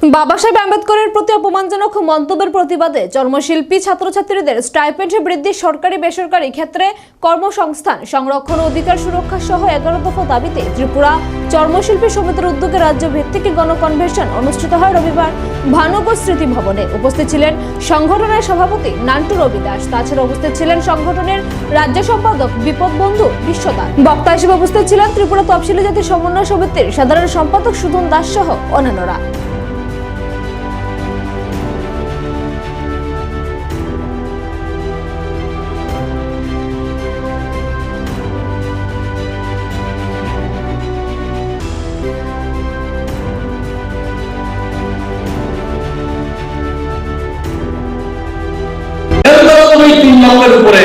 বাবা সাহেব আম্বেদকরের প্রতি অপমানজনক মন্তব্যের প্রতিবাদে চর্মশিল্পী ছাত্রছাত্রীদের স্টাইপেন্ড বৃদ্ধি, সরকারি বেসরকারি ক্ষেত্রে কর্মসংস্থান সংরক্ষণ ও অধিকার সুরক্ষা সহ 11 দফা দাবিতে ত্রিপুরা চর্মশিল্পী সমিতির উদ্যোগে রাজ্য ভিত্তিক গণকনভেনশন অনুষ্ঠিত হয় রবিবার ভানুগড় স্মৃতি ভবনে। উপস্থিত ছিলেন সংগঠনের সভাপতি নান্টু রবি দাস। তাছাড়া উপস্থিত ছিলেন সংগঠনের রাজ্য সম্পাদক বিপদ বন্ধু বিশ্বদাস। বক্তা হিসেবে উপস্থিত ছিলেন ত্রিপুরা তফসিলি জাতি সমন্বয় সমিতির সাধারণ সম্পাদক সুধন দাস সহ অন্যান্যরা। উপরে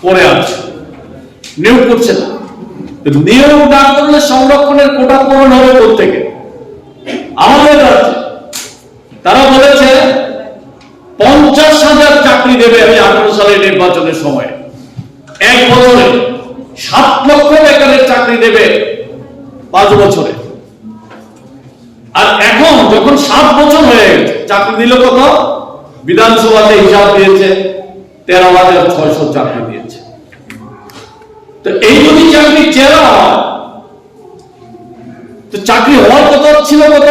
পড়ে আছে, নিয়োগ করছে না। নিয়োগ না করলে সংরক্ষণের কোটা পূরণ হবে কোথেকে? আমাদের রাজ্যে তারা বলেছে 50,000 চাকরি দেবে 18 সালের নির্বাচনের সময়, এক বছরে 7 লক্ষ বেকারের চাকরি দেবে 5 বছরে। আর এখন যখন 7 বছর হয়ে গেছে, চাকরি দিল কত? বিধানসভাতে হিসাব দিয়েছে 13,600 চাকরি দিয়েছে। তো এই যদি চাকরি চেরা হয়, তো চাকরি হওয়ার কথা ছিল কত?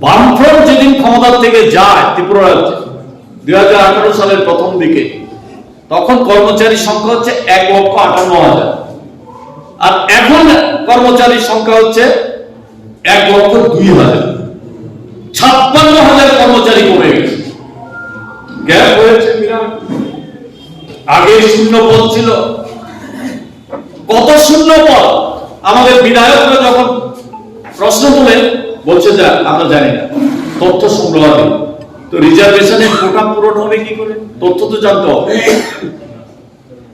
বামফ্রন্ট যেদিন ক্ষমতার থেকে যায় ত্রিপুরা রাজ্যে 2018 সালের প্রথম দিকে, তখন কর্মচারীর সংখ্যা হচ্ছে 1,58,000, আর এখন কর্মচারীর সংখ্যা হচ্ছে 1,02,000। 56,000 কর্মচারী কমে গেছে। গ্যাপ হয়েছে বিরাট। আগে শূন্য পদ ছিল, কত শূন্য পদ? আমাদের বিধায়করা যখন প্রশ্ন তুলে বলছে যে আমরা জানি না, তথ্য সংগ্রহ নেই। তো রিজার্ভেশনের কোটা পূরণ হবে কি করে? তথ্য তো জানতে হবে।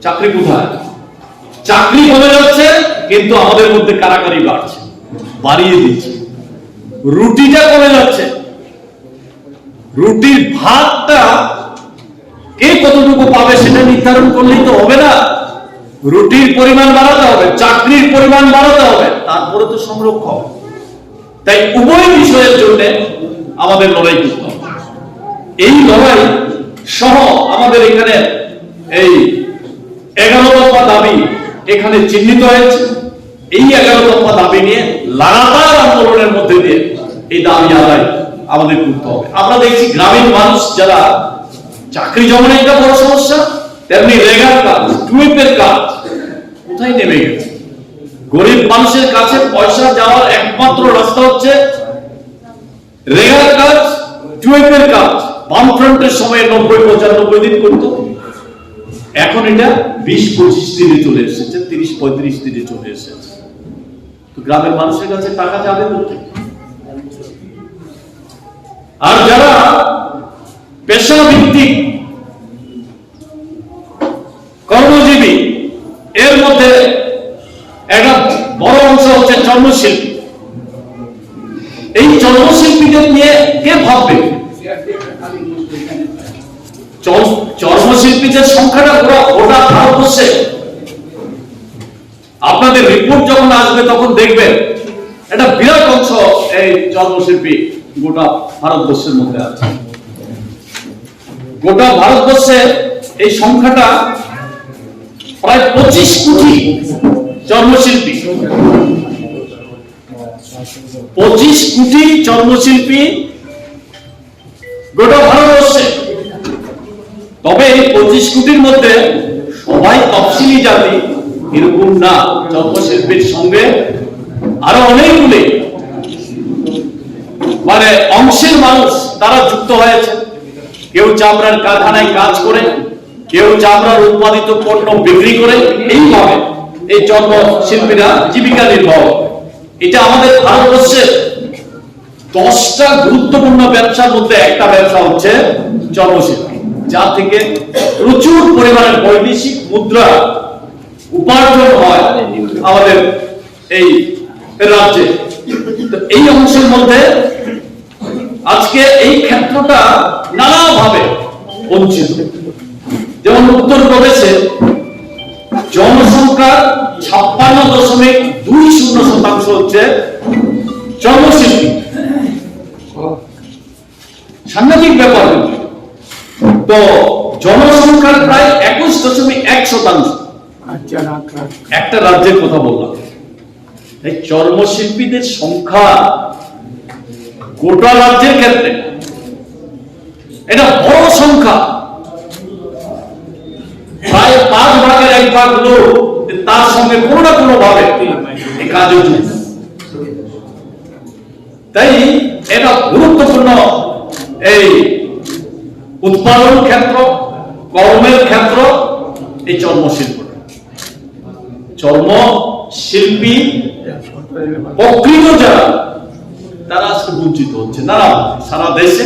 চাকরি কোথায়? চাকরি কমে যাচ্ছে, কিন্তু আমাদের মধ্যে কারাকারি বাড়ছে, বাড়িয়ে দিচ্ছে। রুটিটা কমে যাচ্ছে, রুটির ভাতটা কে কতটুকু পাবে সেটা নির্ধারণ করলেই তো হবে না। রুটির পরিমাণ বাড়াতে হবে, চাকরির পরিমাণ বাড়াতে হবে, তারপরে তো সংরক্ষণ। তাই উভয় বিষয়ের জন্য আমাদের লড়াই করতে হবে। এই লড়াই সহ আমাদের এখানে এই 11 দফা দাবি এখানে চিহ্নিত হয়েছে। এই 11 দফা দাবি নিয়ে লাগাতার আন্দোলনের মধ্যে দিয়ে এই দাবি আদায় আমাদের করতে হবে। আমরা দেখছি গ্রামীণ মানুষ যারা চাকরি জমা একটা বড় সমস্যা, তেমনি রেগার কাজ, টুয়েপের কাজ কোথায় নেমে গেছে। গরিব মানুষের কাছে পয়সা যাওয়ার একমাত্র রাস্তা হচ্ছে রেগার কাজ, টুয়েপের কাজ। বামফ্রন্টের সময় 90-95 দিন করত, এখন এটা 20-25 দিনে চলে এসেছে, 30-35 দিনে চলে এসেছে। তো গ্রামের মানুষের কাছে টাকা যাবে কোথায়? আর যারা পেশা ভিত্তিক কর্মজীবী, এর মধ্যে একটা বড় অংশ হচ্ছে চর্মশিল্পী। এই চর্মশিল্পীদের নিয়ে কে ভাববে? চর্মশিল্পীদের সংখ্যাটা গোটা ভারতবর্ষে, আপনাদের রিপোর্ট যখন আসবে তখন দেখবেন একটা বিরাট অংশ এই চর্মশিল্পী গোটা ভারতবর্ষের মধ্যে আছে। গোটা ভারতবর্ষে এই সংখ্যাটা প্রায় 25 কোটি চর্মশিল্পী। 25 কোটি চর্মশিল্পী গোটা ভারতবর্ষে। তবে এই 25 কোটির মধ্যে সবাই তফসিলি জাতি এরকম না। চর্মশিল্পীর সঙ্গে আরো অনেকগুলি মানে অংশের মানুষ তারা যুক্ত হয়েছে। কেউ চামড়ার কারখানায় কাজ করে, কেউ চামড়ার উৎপাদিত পণ্য বিক্রি করে। এইভাবে এই চর্মশিল্পীরা জীবিকা নির্বাহ। এটা আমাদের ভারতবর্ষের 10টা গুরুত্বপূর্ণ ব্যবসার মধ্যে একটা ব্যবসা হচ্ছে চর্মশিল্পী, যা থেকে প্রচুর পরিমাণে বৈদেশিক মুদ্রা উপার্জন হয় আমাদের এই রাজ্যে। এই অংশের মধ্যে আজকে এই ক্ষেত্রটা নানাভাবে বঞ্চিত। যেমন উত্তরপ্রদেশে জনসংখ্যার 56.20% হচ্ছে চর্মশিল্পী। সাংঘাতিক ব্যাপার। তো জনসংখ্যার প্রায় 21.1%। একটা রাজ্যের কথা বললাম, এই চর্মশিল্পীদের সংখ্যা গোটা রাজ্যের ক্ষেত্রে এটা বড় সংখ্যা। প্রায় 5/1 লোক তার সঙ্গে কোনো না কোনো ভাবে এই কাজে যুক্ত। তাই এটা গুরুত্বপূর্ণ এই উৎপাদন ক্ষেত্র, কর্মের ক্ষেত্র এই চর্মশিল্প। চর্মশিল্পী প্রকৃত যারা তারা আজকে বঞ্চিত হচ্ছে। না, সারা দেশে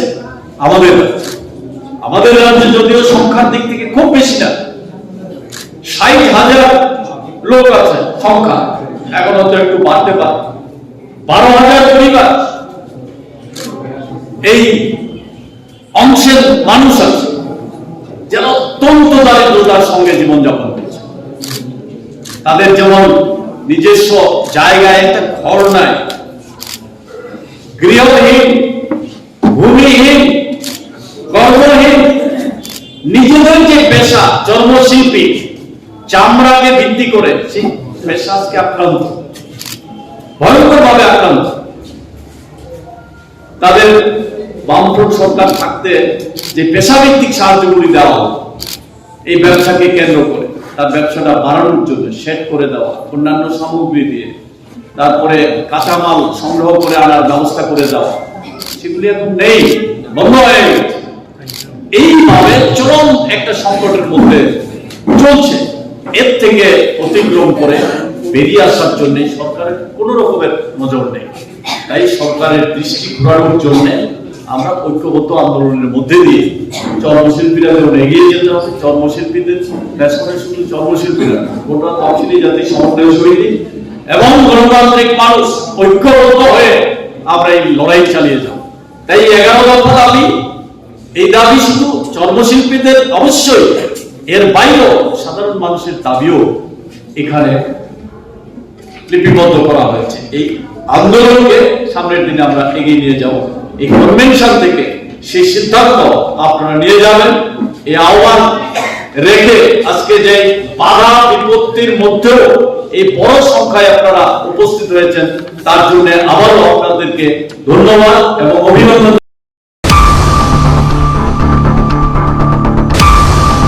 আমাদের রাজ্যে যদিও সংখ্যার দিক থেকে খুব বেশি না, 60,000 লোক আছে সংখ্যা, এখন হয়তো একটু বাড়তে পারে। 12,000 পরিবার এই অংশের মানুষ আছে যারা অত্যন্ত দারিদ্রতার সঙ্গে জীবনযাপন করছে। তাদের যেমন নিজস্ব জায়গায় একটা ঘর নাই, গৃহহীন, ভূমিহীন, কর্মহীন, নিজেদের যে পেশা চর্মশিল্পী, চামড়াকে ভিত্তি করে সেই পেশা আজকে আক্রান্ত, ভয়ঙ্কর ভাবে আক্রান্ত। তাদের বামফ্রন্ট সরকার থাকতে যে পেশাভিত্তিক সাহায্যগুলি দেওয়া হয় এই ব্যবসাকে কেন্দ্র করে, তার ব্যবসাটা বাড়ানোর জন্য সেট করে দেওয়া, অন্যান্য সামগ্রী দিয়ে, তারপরে কাঁচামাল সংগ্রহ করে আনার ব্যবস্থা করে দেওয়া, সেগুলি এখন নেই, বন্ধ হয়ে গেছে। এইভাবে চরম একটা সংকটের মধ্যে চলছে। এর থেকে অতিক্রম করে বেরিয়ে আসার জন্য সরকারের কোনো রকমের নজর নেই। তাই সরকারের দৃষ্টি ঘোরানোর জন্য আমরা ঐক্যবদ্ধ আন্দোলনের মধ্যে দিয়ে চর্মশিল্পীরা যেমন এগিয়ে যেতে হবে, চর্মশিল্পীদের পেছনে শুধু চর্মশিল্পীরা, গোটা তফসিলি জাতি সমন্বয় সমিতি এবং গণতান্ত্রিক মানুষ ঐক্যবদ্ধ হয়ে আমরা এই লড়াই চালিয়ে যাব। তাই 11 দফা দাবি, এই দাবি শুধু চর্মশিল্পীদের, অবশ্যই এর বাইরেও সাধারণ মানুষের দাবিও এখানে লিপিবদ্ধ করা হয়েছে। এই আন্দোলনকে সামনের দিনে আমরা এগিয়ে নিয়ে যাব। এই কনভেনশন থেকে সেই সিদ্ধান্ত আপনারা নিয়ে যাবেন, এই আহ্বান রেখে আজকে যে বাধা বিপত্তির মধ্যেও এই বড় সংখ্যায় আপনারা উপস্থিত হয়েছেন তার জন্য আবারও আপনাদেরকে ধন্যবাদ এবং অভিনন্দন।